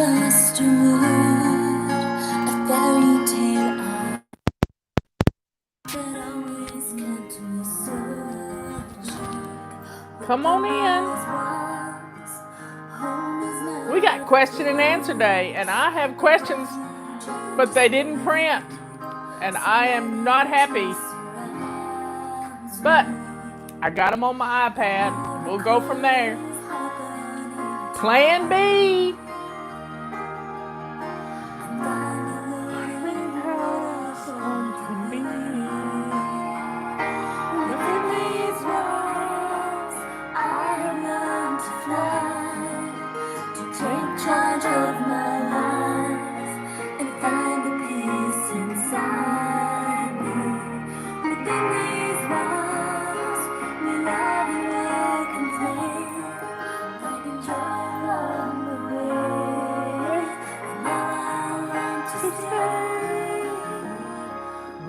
just a mood, a fairy tale that always came to such. Come on in. We got question and answer day, and I have questions, but they didn't print, and I am not happy. But I got them on my iPad. We'll go from there. Plan B. Learning how fun can be. Within these walls, I have learned to fly, to take charge of my life, and find the peace inside me. Within these walls, we love and we complain, finding joy along the way. And now I want to stay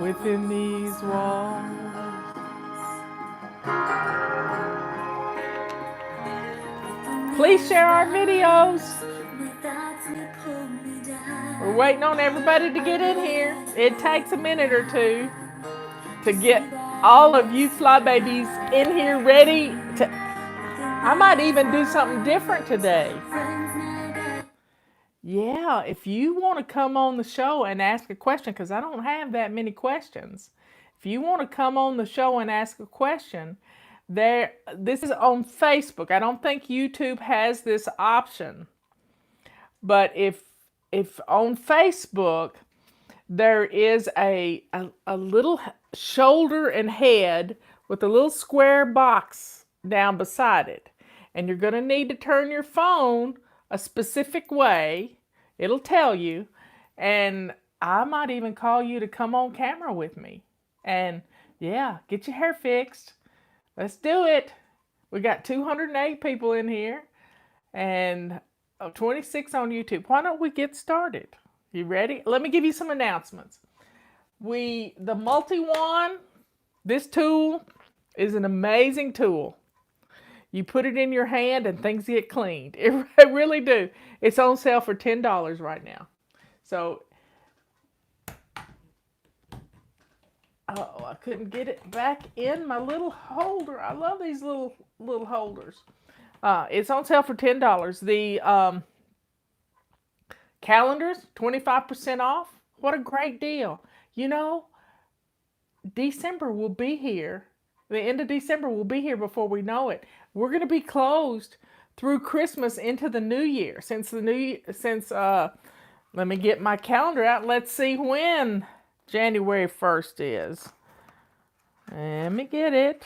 within these walls. Please share our videos. We're waiting on everybody to get in here. It takes a minute or two to get all of you fly babies in here ready to. I might even do something different today. Yeah, if you want to come on the show and ask a question, because I don't have that many questions. If you want to come on the show and ask a question, this is on Facebook. I don't think YouTube has this option. But if on Facebook there is a little shoulder and head with a little square box down beside it, and you're going to need to turn your phone a specific way. It'll tell you, and I might even call you to come on camera with me. And yeah, get your hair fixed. Let's do it. We got 208 people in here and 26 on YouTube. Why don't we get started? You ready? Let me give you some announcements. The multi-wand, this tool is an amazing tool. You put it in your hand and things get cleaned. It really do. It's on sale for $10 right now. So, oh, I couldn't get it back in my little holder. I love these little holders. It's on sale for $10. The calendars, 25% off. What a great deal. You know, December will be here. The end of December will be here before we know it. We're going to be closed through Christmas into the new year. Let me get my calendar out. Let's see when January 1st is. Let me get it.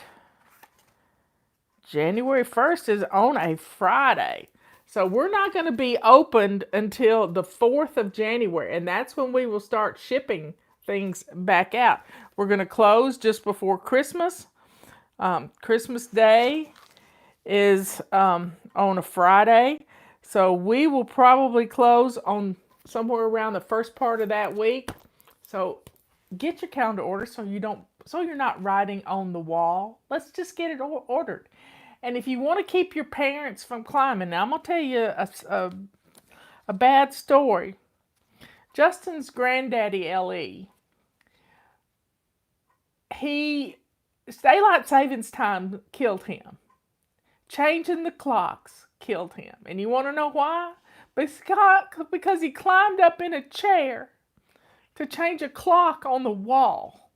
January 1st is on a Friday. So we're not going to be opened until the 4th of January, and that's when we will start shipping things back out. We're going to close just before Christmas. Christmas Day is on a Friday, so we will probably close on somewhere around the first part of that week. So get your calendar order so you're not writing on the wall. Let's just get it ordered. And if you want to keep your parents from climbing, now I'm going to tell you a bad story. Justin's granddaddy, L.E., daylight savings time killed him. Changing the clocks killed him. And you want to know why? Because he climbed up in a chair to change a clock on the wall.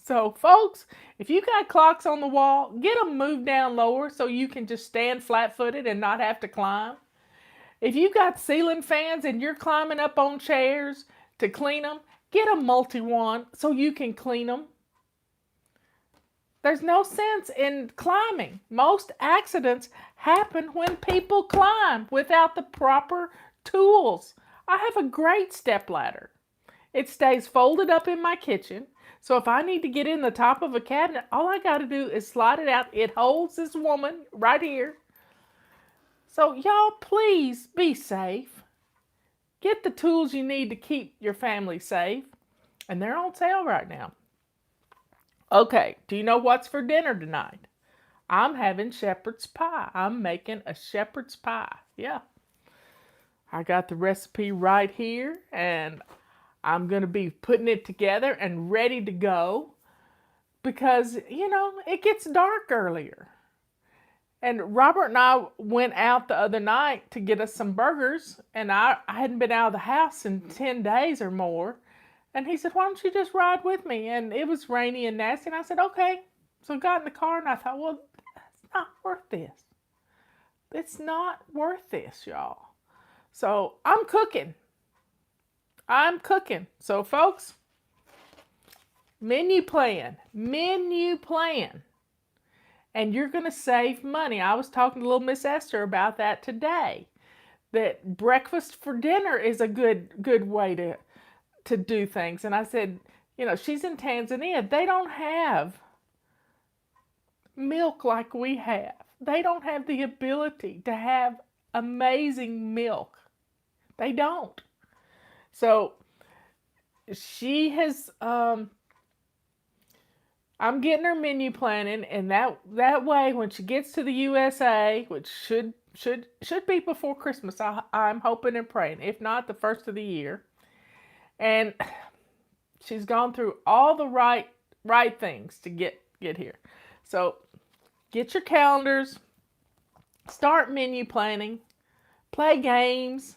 So, folks, if you got clocks on the wall, get them moved down lower so you can just stand flat-footed and not have to climb. If you got ceiling fans and you're climbing up on chairs to clean them, get a multi-wand so you can clean them. There's no sense in climbing. Most accidents happen when people climb without the proper tools. I have a great step ladder. It stays folded up in my kitchen. So if I need to get in the top of a cabinet, all I got to do is slide it out. It holds this woman right here. So y'all, please be safe. Get the tools you need to keep your family safe. And they're on sale right now. Okay, do you know what's for dinner tonight? I'm having shepherd's pie. I'm making a shepherd's pie. Yeah. I got the recipe right here, and I'm going to be putting it together and ready to go because, it gets dark earlier. And Robert and I went out the other night to get us some burgers, and I hadn't been out of the house in 10 days or more. And he said, "Why don't you just ride with me?" And it was rainy and nasty, and I said, "Okay." So I got in the car, and I thought, well, it's not worth this. It's not worth this, y'all. So I'm cooking. I'm cooking. So, folks, menu plan. Menu plan. And you're going to save money. I was talking to little Miss Esther about that today. That breakfast for dinner is a good way to do things. And I said, she's in Tanzania. They don't have milk like we have. They don't have the ability to have amazing milk. They don't. So she has I'm getting her menu planning, and that way when she gets to the USA, which should be before Christmas, I'm hoping and praying, if not the first of the year. And she's gone through all the right things to get here. So get your calendars, start menu planning, play games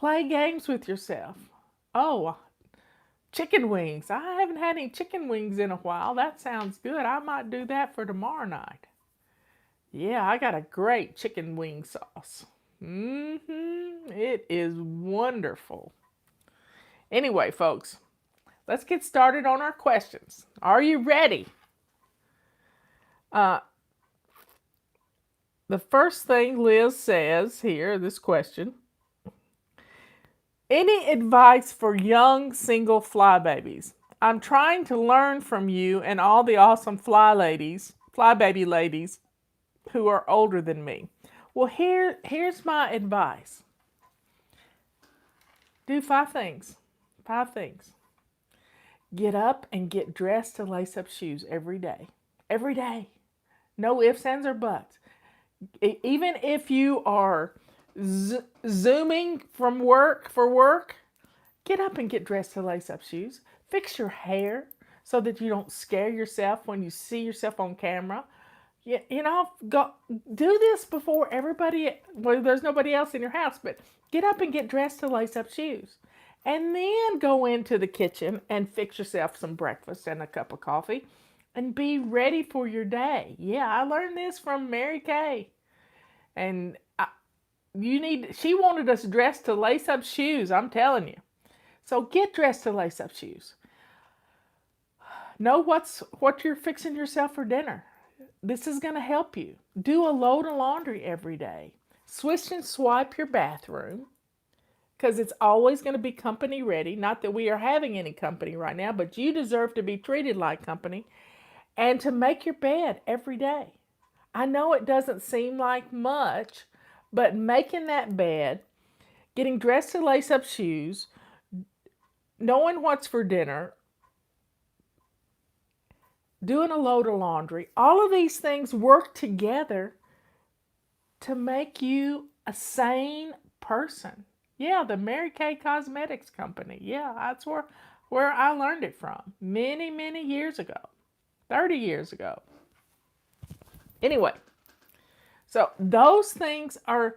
with yourself. Oh, chicken wings. I haven't had any chicken wings in a while. That sounds good. I might do that for tomorrow night. Yeah, I got a great chicken wing sauce. It is wonderful. Anyway, folks, let's get started on our questions. Are you ready? The first thing Liz says here, this question: any advice for young single flybabies? I'm trying to learn from you and all the awesome flybaby ladies who are older than me. Well, here's my advice. Do 5 things. 5 things. Get up and get dressed to lace up shoes every day. Every day. No ifs, ands, or buts. Even if you are zooming from work, get up and get dressed to lace up shoes. Fix your hair so that you don't scare yourself when you see yourself on camera. Go do this before everybody. Well, there's nobody else in your house, but get up and get dressed to lace up shoes, and then go into the kitchen and fix yourself some breakfast and a cup of coffee, and be ready for your day. Yeah, I learned this from Mary Kay, and she wanted us dressed to lace up shoes. I'm telling you. So get dressed to lace up shoes. Know what you're fixing yourself for dinner. This is going to help you. Do a load of laundry every day. Swish and swipe your bathroom, because it's always going to be company ready. Not that we are having any company right now, but you deserve to be treated like company. And to make your bed every day. I know it doesn't seem like much, but making that bed, getting dressed to lace up shoes, knowing what's for dinner, doing a load of laundry, all of these things work together to make you a sane person. Yeah, the Mary Kay Cosmetics Company. Yeah, that's where I learned it from many, many years ago, 30 years ago. Anyway, so those things are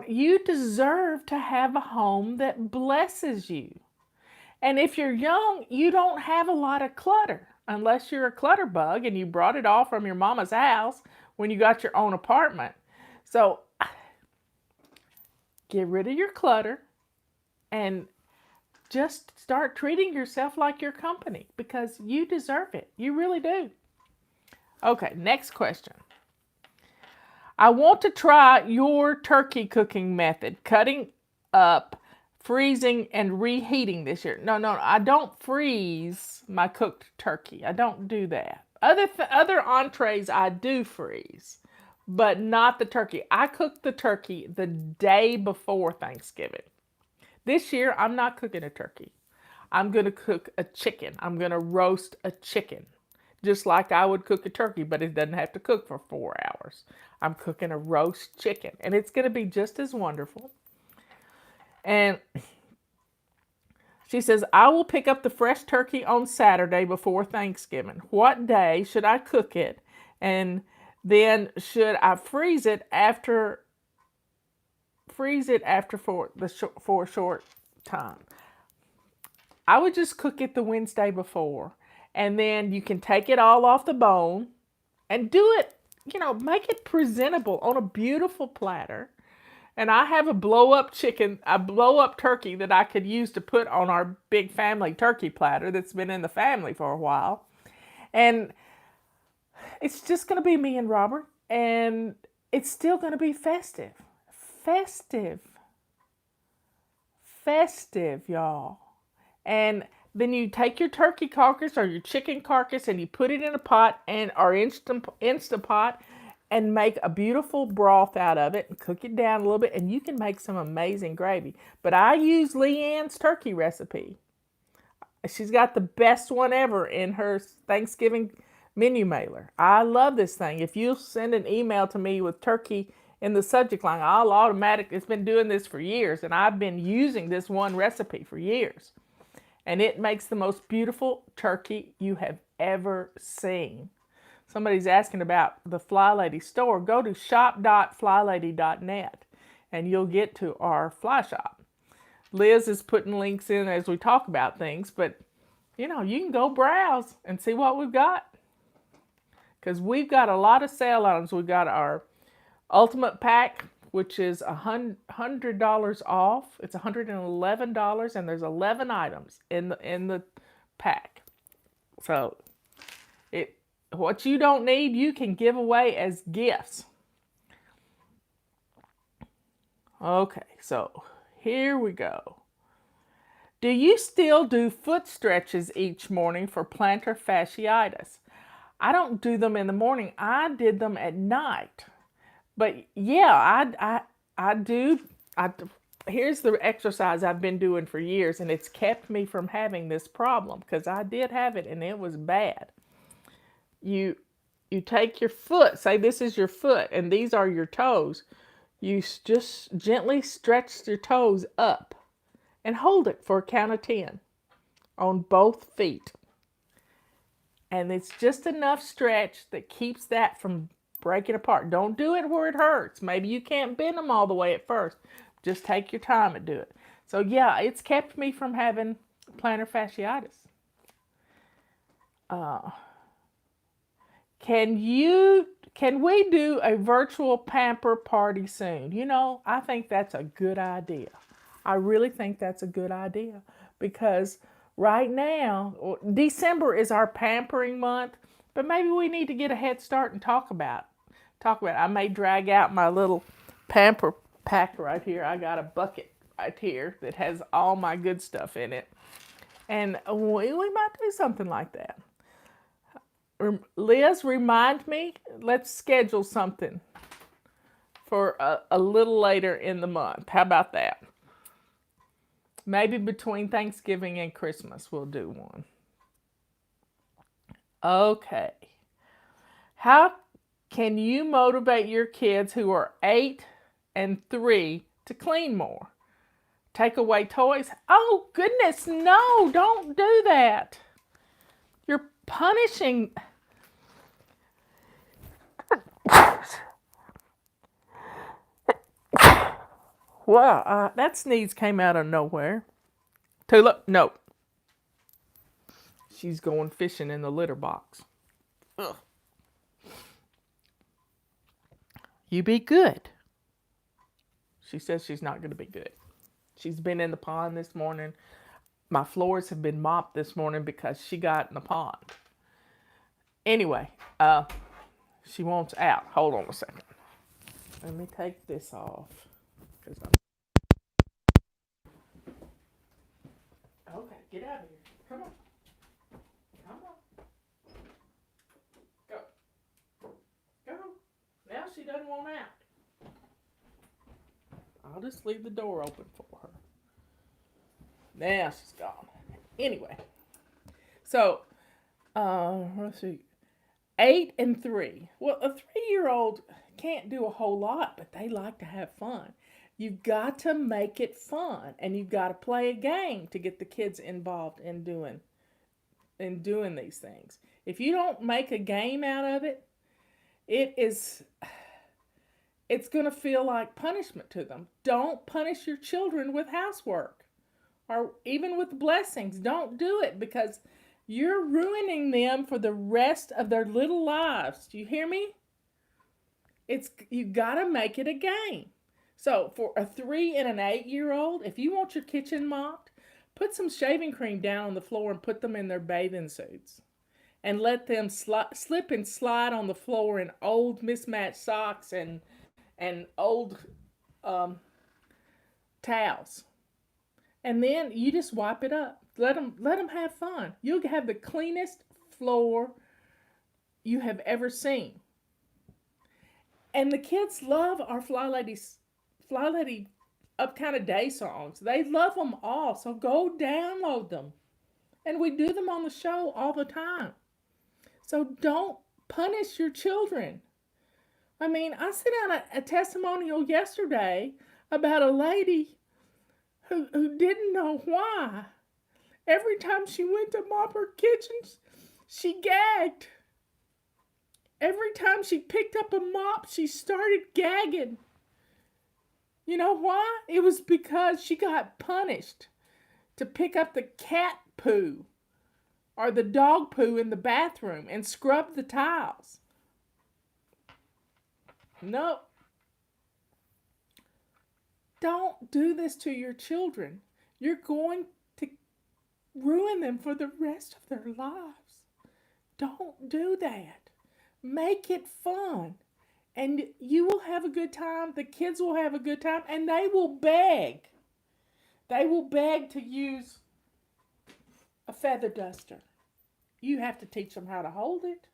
you deserve to have a home that blesses you. And if you're young, you don't have a lot of clutter, unless you're a clutter bug and you brought it all from your mama's house when you got your own apartment. So get rid of your clutter and just start treating yourself like your company, because you deserve it. You really do. Okay, next question. I want to try your turkey cooking method, cutting up, freezing, and reheating this year. No, I don't freeze my cooked turkey. I don't do that. Other entrees I do freeze, but not the turkey. I cook the turkey the day before Thanksgiving. This year, I'm not cooking a turkey. I'm going to cook a chicken. I'm going to roast a chicken. just like I would cook a turkey, but it doesn't have to cook for 4 hours. I'm cooking a roast chicken, and it's going to be just as wonderful. And she says, I will pick up the fresh turkey on Saturday before Thanksgiving. What day should I cook it? And then should I freeze it after for a short time? I would just cook it the Wednesday before, and then you can take it all off the bone and do it, make it presentable on a beautiful platter. And I have a blow up turkey that I could use to put on our big family turkey platter that's been in the family for a while. And it's just going to be me and Robert, and it's still going to be festive. Festive. Festive, y'all. And then you take your turkey carcass or your chicken carcass and you put it in a pot or instant pot and make a beautiful broth out of it and cook it down a little bit, and you can make some amazing gravy. But I use Leanne's turkey recipe. She's got the best one ever in her Thanksgiving menu mailer. I love this thing. If you send an email to me with turkey in the subject line, it's been doing this for years, and I've been using this one recipe for years. And it makes the most beautiful turkey you have ever seen. Somebody's asking about the FlyLady store. Go to shop.flylady.net and you'll get to our fly shop. Liz is putting links in as we talk about things, but you can go browse and see what we've got. Because we've got a lot of sale items. We've got our Ultimate Pack, which is $100 off. It's $111, and there's 11 items in the pack. So what you don't need, you can give away as gifts. Okay, so here we go. Do you still do foot stretches each morning for plantar fasciitis? I don't do them in the morning. I did them at night. But yeah, I do. Here's the exercise I've been doing for years, and it's kept me from having this problem because I did have it and it was bad. You take your foot, say this is your foot and these are your toes. You just gently stretch your toes up and hold it for a count of 10 on both feet. And it's just enough stretch that keeps that from breaking apart. Don't do it where it hurts. Maybe you can't bend them all the way at first. Just take your time and do it. So yeah, it's kept me from having plantar fasciitis. Can we do a virtual pamper party soon? I think that's a good idea. I really think that's a good idea because right now, December is our pampering month, but maybe we need to get a head start and talk about it. I may drag out my little pamper pack right here. I got a bucket right here that has all my good stuff in it. And we might do something like that. Liz, remind me, let's schedule something for a little later in the month. How about that? Maybe between Thanksgiving and Christmas we'll do one. Okay. How can you motivate your kids who are 8 and 3 to clean more? Take away toys? Oh, goodness, no, don't do that. You're punishing. Wow, that sneeze came out of nowhere. Tula, no. She's going fishing in the litter box. Ugh. You be good. She says she's not going to be good. She's been in the pond this morning. My floors have been mopped this morning because she got in the pond. Anyway, she wants out. Hold on a second. Let me take this off. Okay, get out of here. Come on. Come on. Go. Go. Now she doesn't want out. I'll just leave the door open for her. Now she's gone. Anyway. So, let's see. 8 and 3. Well, a 3-year-old can't do a whole lot, but they like to have fun. You've got to make it fun, and you've got to play a game to get the kids involved in doing these things. If you don't make a game out of it, it is it's going to feel like punishment to them. Don't punish your children with housework or even with blessings. Don't do it because you're ruining them for the rest of their little lives. Do you hear me? You got to make it a game. So for a 3 and an 8-year-old, if you want your kitchen mopped, put some shaving cream down on the floor and put them in their bathing suits. And let them slip and slide on the floor in old mismatched socks and old um, towels. And then you just wipe it up. Let them have fun. You'll have the cleanest floor you have ever seen. And the kids love our FlyLady up kind of day songs. They love them all. So go download them. And we do them on the show all the time. So don't punish your children. I mean, I sent out a testimonial yesterday about a lady who didn't know why. Every time she went to mop her kitchen, she gagged. Every time she picked up a mop, she started gagging. You know why? It was because she got punished to pick up the cat poo or the dog poo in the bathroom and scrub the tiles. No. Don't do this to your children. You're going to ruin them for the rest of their lives. Don't do that. Make it fun. And you will have a good time. The kids will have a good time. And they will beg. They will beg to use a feather duster. You have to teach them how to hold it.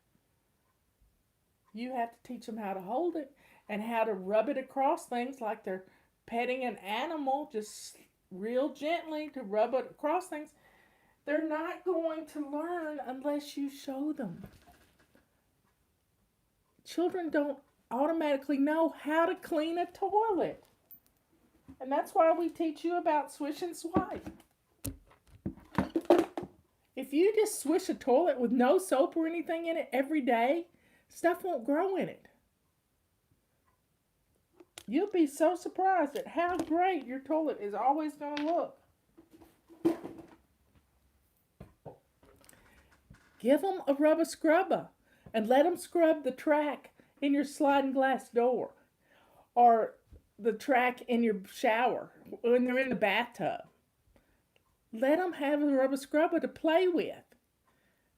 You have to teach them how to hold it and how to rub it across things like they're petting an animal, just real gently to rub it across things. They're not going to learn unless you show them. Children don't automatically know how to clean a toilet. And that's why we teach you about swish and swipe. If you just swish a toilet with no soap or anything in it every day, stuff won't grow in it. You'll be so surprised at how great your toilet is always going to look. Give them a rubber scrubber and let them scrub the track in your sliding glass door or the track in your shower when they're in the bathtub. Let them have a rubber scrubber to play with.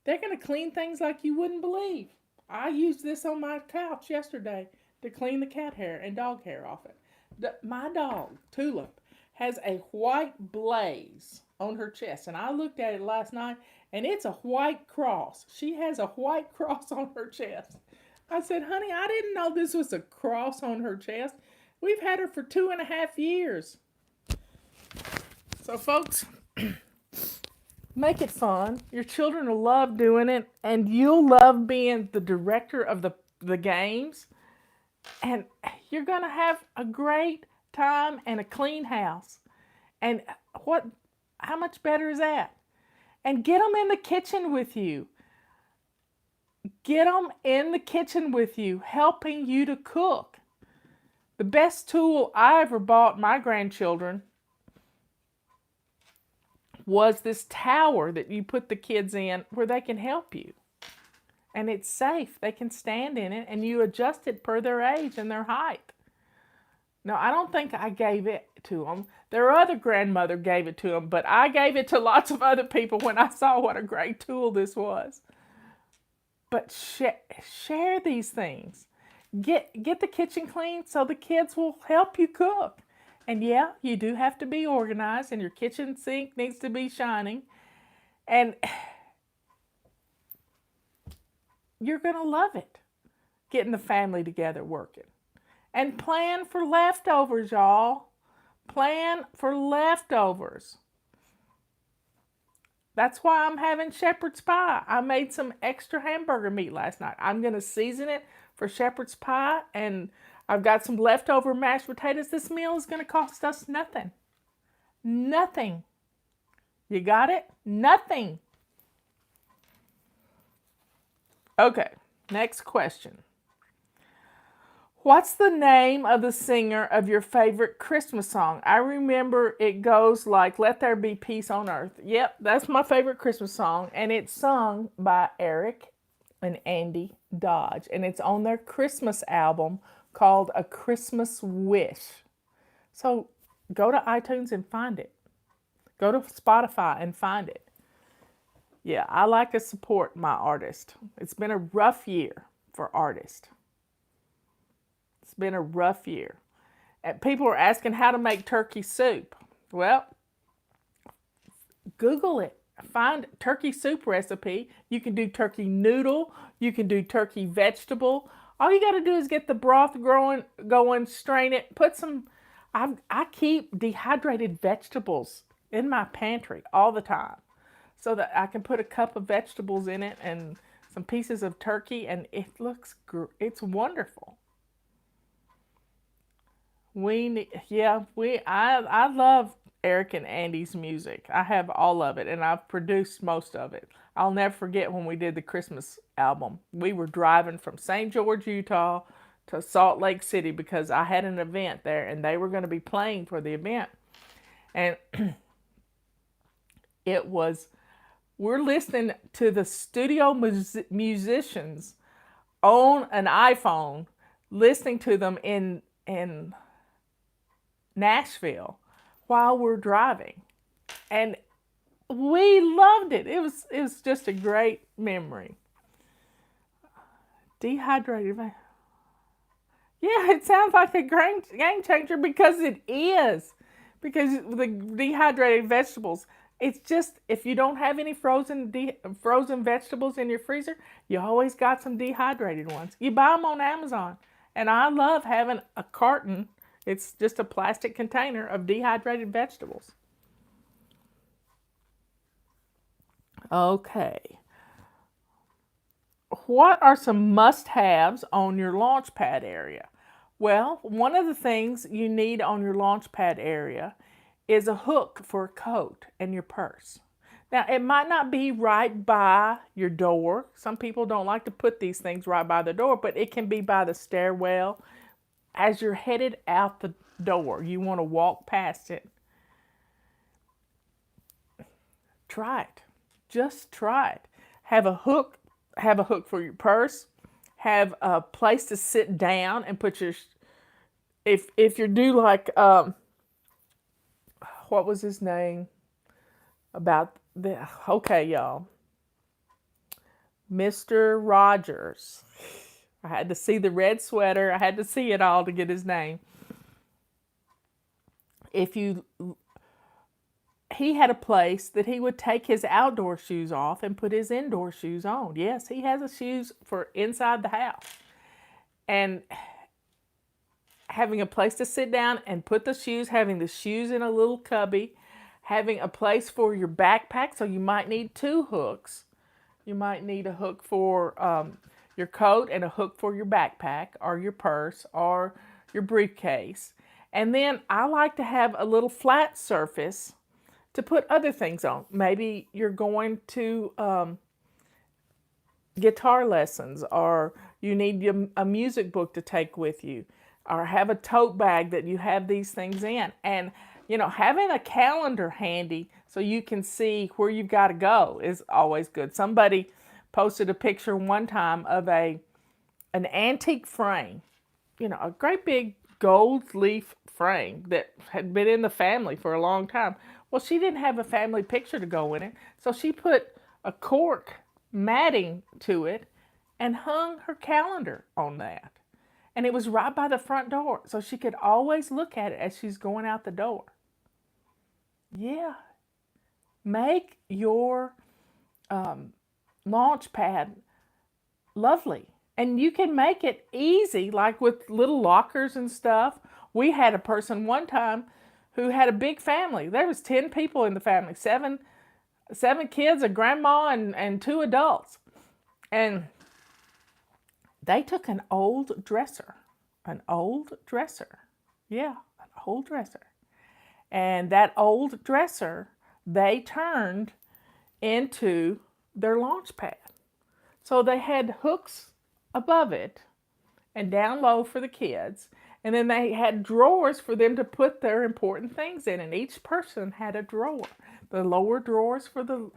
They're going to clean things like you wouldn't believe. I used this on my couch yesterday to clean the cat hair and dog hair off it. My dog, Tulip, has a white blaze on her chest. And I looked at it last night, and it's a white cross. She has a white cross on her chest. I said, honey, I didn't know this was a cross on her chest. We've had her for 2.5 years. So, folks, make it fun. Your children will love doing it, and you'll love being the director of the games. And you're going to have a great time and a clean house. And how much better is that? And get them in the kitchen with you. Get them in the kitchen with you, helping you to cook. The best tool I ever bought my grandchildren was this tower that you put the kids in where they can help you. And it's safe. They can stand in it, and you adjust it per their age and their height. No, I don't think I gave it to them. Their other grandmother gave it to them, but I gave it to lots of other people when I saw what a great tool this was. But share these things. Get the kitchen clean so the kids will help you cook. And yeah, you do have to be organized, and your kitchen sink needs to be shining. And you're going to love it, getting the family together working. And plan for leftovers, y'all. Plan for leftovers. That's why I'm having shepherd's pie. I made some extra hamburger meat last night. I'm going to season it for shepherd's pie, and I've got some leftover mashed potatoes. This meal is going to cost us nothing. Nothing. You got it? Nothing. Okay, next question. What's the name of the singer of your favorite Christmas song? I remember it goes like, Let There Be Peace on Earth. Yep, that's my favorite Christmas song, and it's sung by Eric and Andy Dodge, and it's on their Christmas album called A Christmas Wish. So go to iTunes and find it. Go to Spotify and find it. Yeah, I like to support my artist. It's been a rough year for artists. It's been a rough year. And people are asking how to make turkey soup. Well, Google it. Find turkey soup recipe. You can do turkey noodle. You can do turkey vegetable. All you got to do is get the broth going, strain it, put some. I keep dehydrated vegetables in my pantry all the time, so that I can put a cup of vegetables in it and some pieces of turkey, and it looks it's wonderful. I love Eric and Andy's music. I have all of it, and I've produced most of it. I'll never forget when we did the Christmas album. We were driving from St. George, Utah to Salt Lake City because I had an event there, and they were going to be playing for the event. And it was, we're listening to the studio musicians on an iPhone, listening to them in Nashville while we're driving, and we loved it. It was just a great memory. Dehydrated. Yeah, it sounds like a game changer because it is. Because the dehydrated vegetables, it's just, if you don't have any frozen vegetables in your freezer, you always got some dehydrated ones. You buy them on Amazon, and I love having a carton. It's just a plastic container of dehydrated vegetables. Okay. What are some must-haves on your launch pad area? Well, one of the things you need on your launch pad area is a hook for a coat and your purse. Now, it might not be right by your door. Some people don't like to put these things right by the door, but it can be by the stairwell. As you're headed out the door, you want to walk past it. Try it. Just try it. Have a hook for your purse. Have a place to sit down and put your, if you do like what was his name? About the, okay, y'all. Mr. Rogers. I had to see the red sweater. I had to see it all to get his name. He had a place that he would take his outdoor shoes off and put his indoor shoes on. Yes, he has a shoes for inside the house. And having a place to sit down and put the shoes, having the shoes in a little cubby, having a place for your backpack, so you might need two hooks. You might need a hook for your coat and a hook for your backpack or your purse or your briefcase. And then I like to have a little flat surface to put other things on. Maybe you're going to guitar lessons, or you need a music book to take with you, or have a tote bag that you have these things in. And, having a calendar handy so you can see where you've got to go is always good. Somebody posted a picture one time of an antique frame, a great big gold leaf frame that had been in the family for a long time. Well, she didn't have a family picture to go in it, so she put a cork matting to it and hung her calendar on that. And it was right by the front door, so she could always look at it as she's going out the door. Yeah. Make your launch pad lovely. And you can make it easy, like with little lockers and stuff. We had a person one time who had a big family. There was 10 people in the family, 7 7 kids, a grandma, and 2 adults. And they took an old dresser. An old dresser. Yeah, an old dresser. And that old dresser they turned into their launch pad. So they had hooks above it and down low for the kids. And then they had drawers for them to put their important things in. And each person had a drawer. The lower drawers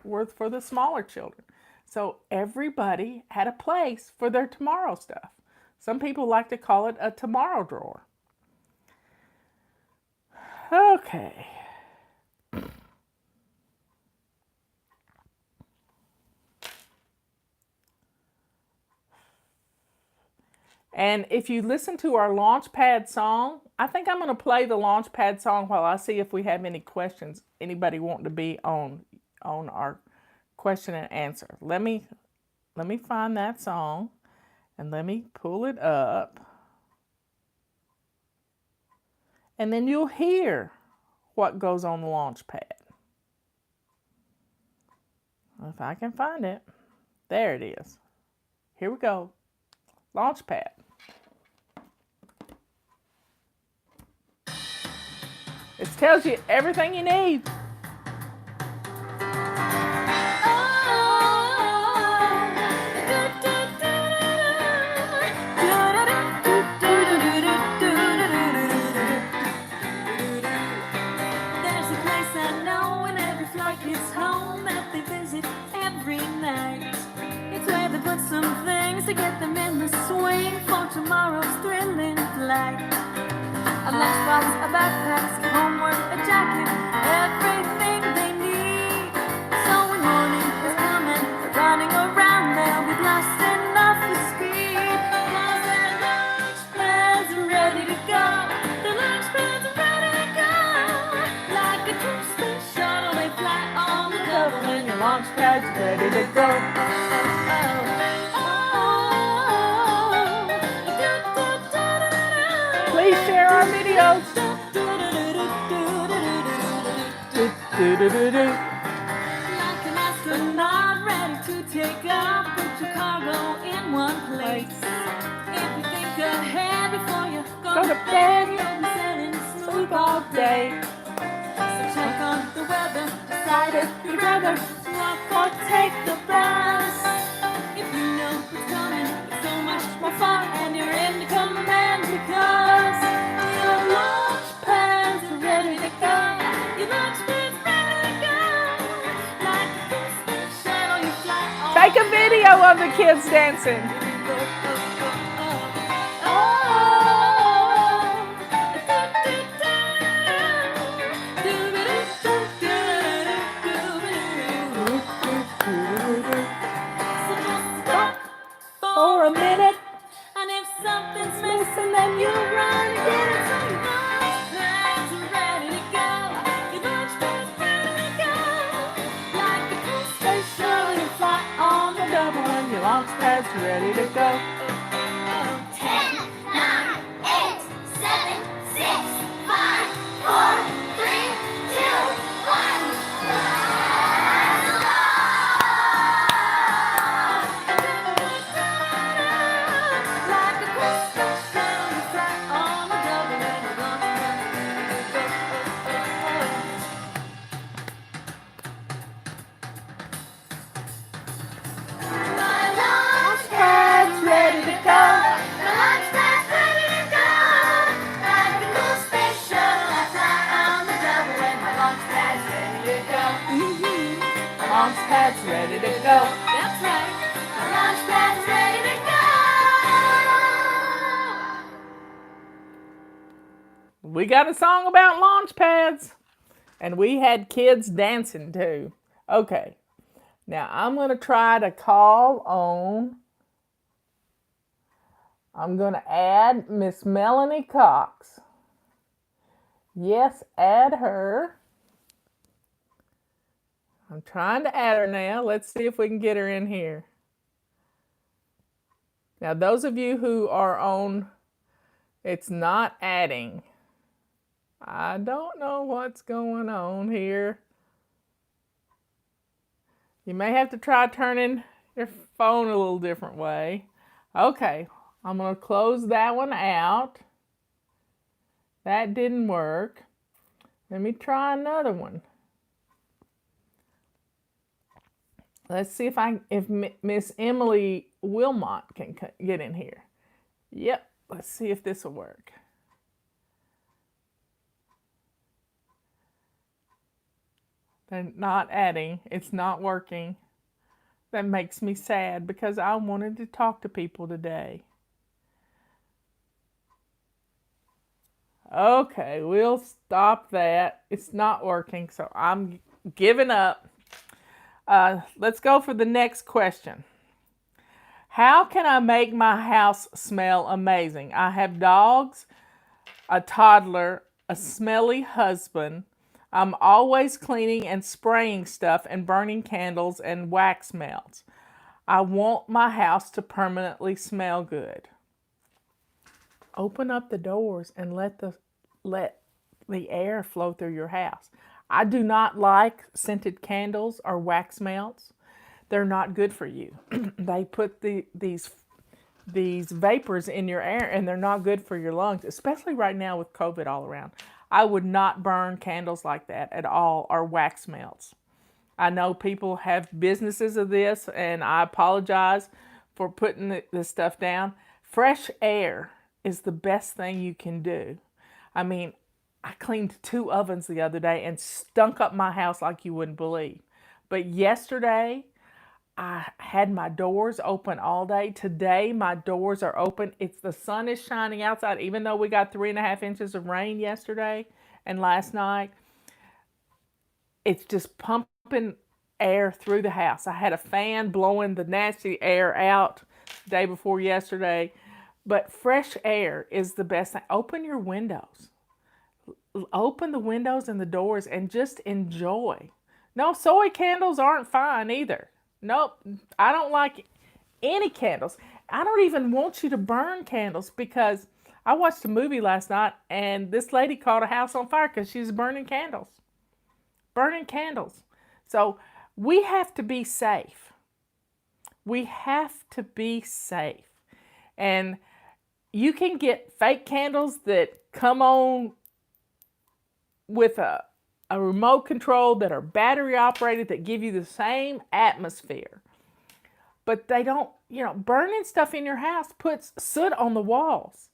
were for the smaller children. So everybody had a place for their tomorrow stuff. Some people like to call it a tomorrow drawer. Okay. And if you listen to our Launchpad song, I think I'm going to play the Launchpad song while I see if we have any questions. Anybody wanting to be on our question and answer. Let me find that song and let me pull it up. And then you'll hear what goes on the Launchpad. If I can find it. There it is. Here we go. Launchpad. It tells you everything you need. There's a place I know when every flight gets home that they visit every night. It's where they put some things to get them in the swing for tomorrow's thrilling flight. A lunchbox, a backpack, some homework, a jacket, everything they need. So when morning is coming, they're running around, they'll be lost enough with speed. 'Cause their lunch pads are ready to go. Their lunch pads are ready to go. Like a true space shuttle, they fly on the double when your lunch pad's ready to go. Please share our videos. Like an astronaut ready to take off, put your cargo in one place. If you think ahead before you go to bed, you'll be sailing smooth all day. So check on the weather, decide if you'd rather walk or take the bus. If you know what's coming, it's so much more fun, and you're in command because your launch pads are ready to go. Your launch pads ready to go. Like a full space shuttle, you fly on. Take a video of the kids dancing. For a minute. And if something's missing, then you run and get it. So your launch pads are ready to go. Your launch pads ready to go. Like a full space shuttle, you fly on the double when your launch Launchpad's ready to go. 10, 9, 8, 7, 6, 5, 4, 3, 2, 1. Like a Christmas shell, you fly on the double and your launch pad's My launch pad's ready to go. My launch pad's ready to go. Like a cool space shuttle, I fly on the double and my launch pad's ready to go. Launchpad's ready to go. That's right. My launch pad's ready to go. We got a song about launch pads. And we had kids dancing too. Okay. Now I'm going to try to call on. I'm going to add Miss Melanie Cox. Yes, add her. I'm trying to add her now. Let's see if we can get her in here. Now, those of you who are on, it's not adding. I don't know what's going on here. You may have to try turning your phone a little different way. Okay, I'm going to close that one out. That didn't work. Let me try another one. Let's see if Miss Emily Wilmot can get in here. Yep, let's see if this will work. They're not adding. It's not working. That makes me sad because I wanted to talk to people today. Okay, we'll stop that. It's not working, so I'm giving up. Let's go for the next question. How can I make my house smell amazing? I have dogs, a toddler, a smelly husband. I'm always cleaning and spraying stuff and burning candles and wax melts. I want my house to permanently smell good. Open up the doors and let the air flow through your house. I do not like scented candles or wax melts. They're not good for you. They put these vapors in your air and they're not good for your lungs, especially right now with COVID all around. I would not burn candles like that at all or wax melts. I know people have businesses of this and I apologize for putting this stuff down. Fresh air is the best thing you can do. I mean, I cleaned 2 ovens the other day and stunk up my house like you wouldn't believe. But yesterday, I had my doors open all day. Today, my doors are open. The sun is shining outside, even though we got 3.5 inches of rain yesterday and last night. It's just pumping air through the house. I had a fan blowing the nasty air out the day before yesterday. But fresh air is the best thing. Open your windows. Open the windows and the doors and just enjoy. No, soy candles aren't fine either. Nope, I don't like any candles. I don't even want you to burn candles because I watched a movie last night and this lady caught a house on fire because she's burning candles. Burning candles. So we have to be safe. We have to be safe. And you can get fake candles that come on with a remote control that are battery operated that give you the same atmosphere. But they don't, burning stuff in your house puts soot on the walls.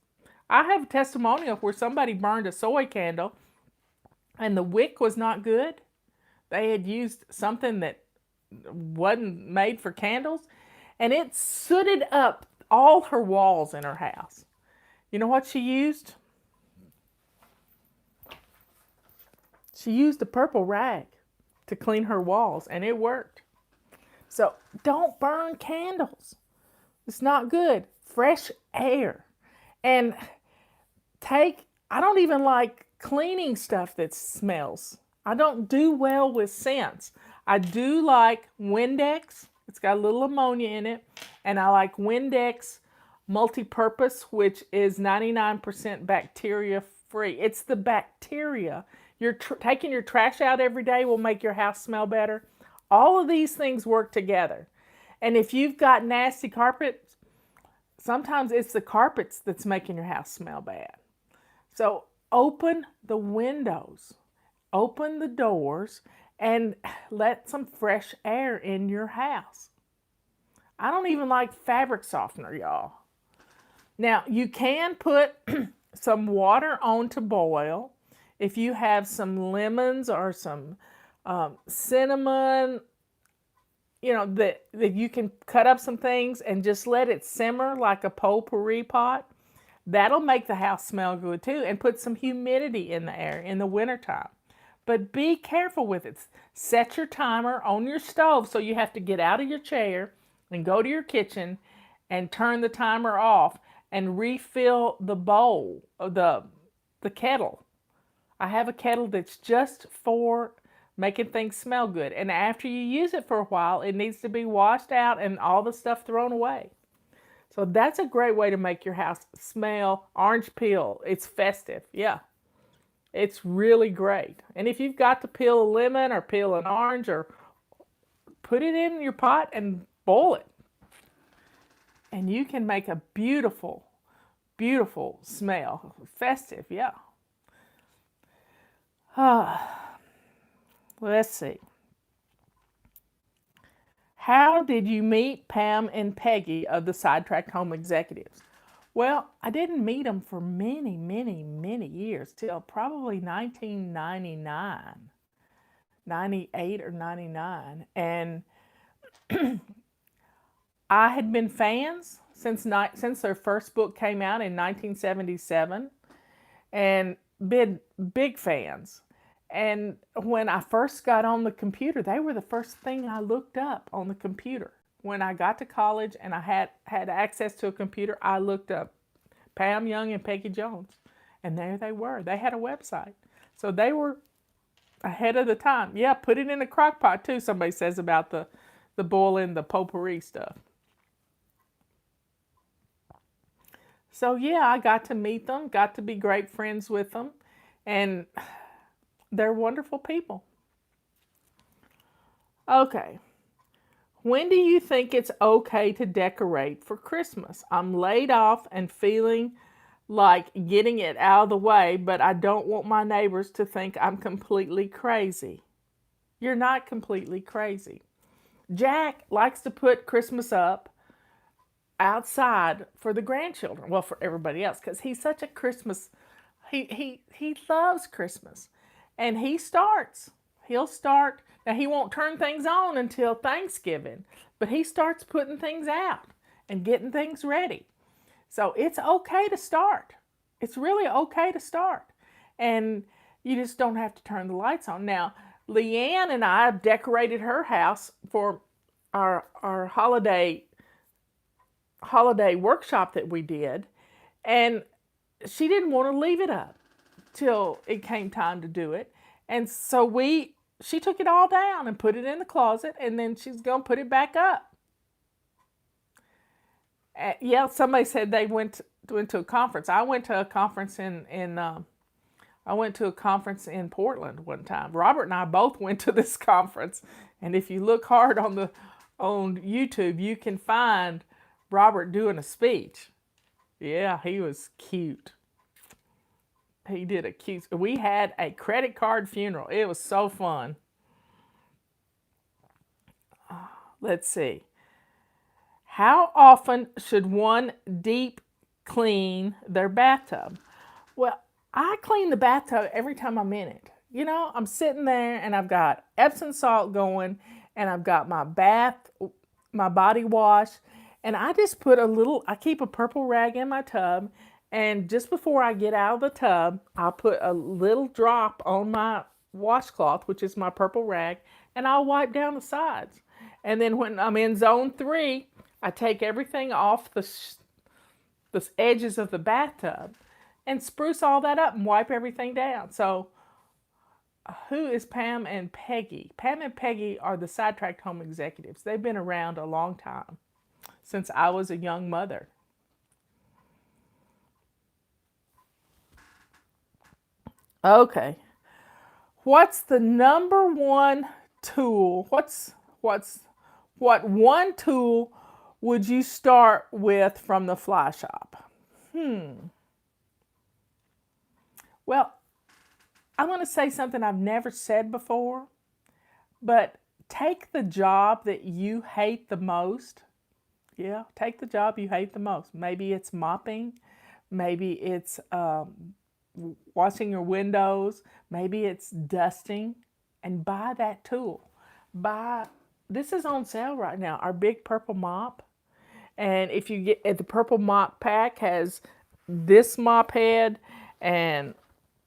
I have a testimonial where somebody burned a soy candle and the wick was not good. They had used something that wasn't made for candles and it sooted up all her walls in her house. You know what she used? She used a purple rag to clean her walls, and it worked. So don't burn candles. It's not good. Fresh air. And I don't even like cleaning stuff that smells. I don't do well with scents. I do like Windex. It's got a little ammonia in it. And I like Windex multi-purpose, which is 99% bacteria free. It's the bacteria. Taking your trash out every day will make your house smell better. All of these things work together. And if you've got nasty carpets, sometimes it's the carpets that's making your house smell bad. So open the windows, open the doors, and let some fresh air in your house. I don't even like fabric softener, y'all. Now, you can put some water on to boil. If you have some lemons or some cinnamon, that you can cut up some things and just let it simmer like a potpourri pot. That'll make the house smell good too, and put some humidity in the air in the wintertime. But be careful with it. Set your timer on your stove so you have to get out of your chair and go to your kitchen and turn the timer off and refill the bowl, the kettle. I have a kettle that's just for making things smell good. And after you use it for a while, it needs to be washed out and all the stuff thrown away. So that's a great way to make your house smell orange peel. It's festive. Yeah. It's really great. And if you've got to peel a lemon or peel an orange or put it in your pot and boil it. And you can make a beautiful, beautiful smell. Festive, yeah. Let's see. How did you meet Pam and Peggy of the Sidetracked Home Executives? Well, I didn't meet them for many, many, many years, till probably 1999, 98 or 99. And I had been fans since their first book came out in 1977, and big fans. And when I first got on the computer, they were the first thing I looked up on the computer. When I got to college and I had access to a computer, I looked up Pam Young and Peggy Jones. And there they were. They had a website. So they were ahead of the time. Yeah, put it in a crock pot too, somebody says about the boiling the potpourri stuff. So yeah, I got to meet them, got to be great friends with them, and they're wonderful people. Okay. When do you think it's okay to decorate for Christmas? I'm laid off and feeling like getting it out of the way, but I don't want my neighbors to think I'm completely crazy. You're not completely crazy. Jack likes to put Christmas up outside for the grandchildren. Well, for everybody else, because he's such a Christmas, he loves Christmas. And he'll start, now he won't turn things on until Thanksgiving, but he starts putting things out and getting things ready. So it's okay to start. It's really okay to start. And you just don't have to turn the lights on. Now, Leanne and I decorated her house for our holiday workshop that we did, and she didn't want to leave it up till it came time to do it. And so she took it all down and put it in the closet, and then she's going to put it back up. Yeah, somebody said they went to a conference. I went to a conference in Portland one time. Robert and I both went to this conference, and if you look hard on YouTube, you can find Robert doing a speech. Yeah, he was cute. He did a cute. We had a credit card funeral. It was so fun. Let's see. How often should one deep clean their bathtub? Well, I clean the bathtub every time I'm in it. You know, I'm sitting there and I've got Epsom salt going, and I've got my body wash, and I just put I keep a purple rag in my tub. And just before I get out of the tub, I'll put a little drop on my washcloth, which is my purple rag, and I'll wipe down the sides. And then when I'm in zone 3, I take everything off the edges of the bathtub and spruce all that up and wipe everything down. So who is Pam and Peggy? Pam and Peggy are the Sidetracked Home Executives. They've been around a long time, since I was a young mother. Okay. What's the number one tool? What one tool would you start with from the fly shop? Well, I'm going to say something I've never said before, but take the job that you hate the most. Yeah, take the job you hate the most. Maybe it's mopping. Maybe it's washing your windows. Maybe it's dusting, and buy that tool. This is on sale right now, our big purple mop. And if you get the purple mop pack, has this mop head and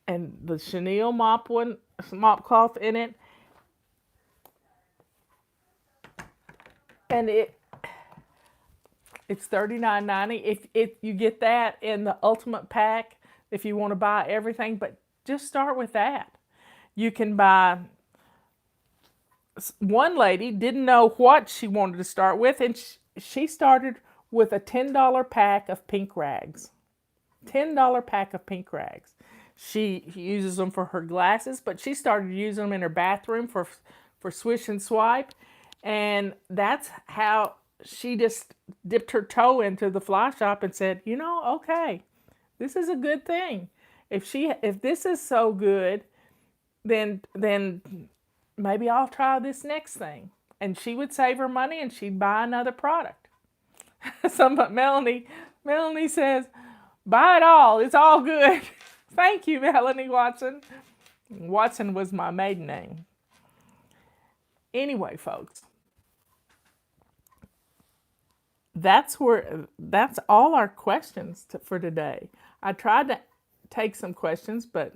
the chenille mop cloth in it. And it's $39.90. If you get that in the ultimate pack, if you want to buy everything, but just start with that. You can buy. One lady didn't know what she wanted to start with, and she started with a $10 pack of pink rags. $10 pack of pink rags. She uses them for her glasses, but she started using them in her bathroom for swish and swipe. And that's how she just dipped her toe into the fly shop and said, okay, this is a good thing. If this is so good, then maybe I'll try this next thing. And she would save her money and she'd buy another product. Melanie says, buy it all. It's all good. Thank you, Melanie Watson. Watson was my maiden name. Anyway, folks, that's all our questions for today. I tried to take some questions, but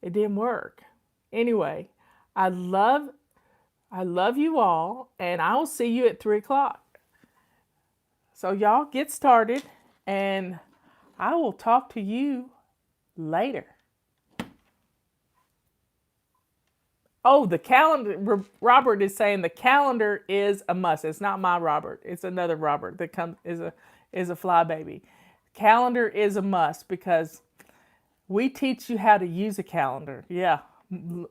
it didn't work. Anyway, I love you all, and I will see you at 3:00. So y'all get started, and I will talk to you later. Oh, the calendar. Robert is saying the calendar is a must. It's not my Robert. It's another Robert that is a fly baby. Calendar is a must because we teach you how to use a calendar. Yeah,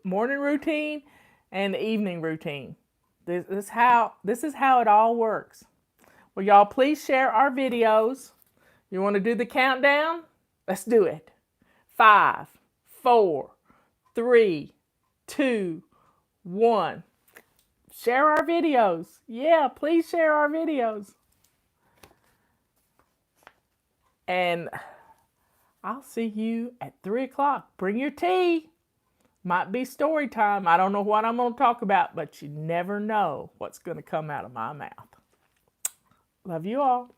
morning routine and evening routine. This is how it all works. Well, y'all, please share our videos. You want to do the countdown? Let's do it. 5, 4, 3, 2, 1. Share our videos. Yeah, please share our videos. And I'll see you at 3:00. Bring your tea. Might be story time. I don't know what I'm going to talk about, but you never know what's going to come out of my mouth. Love you all.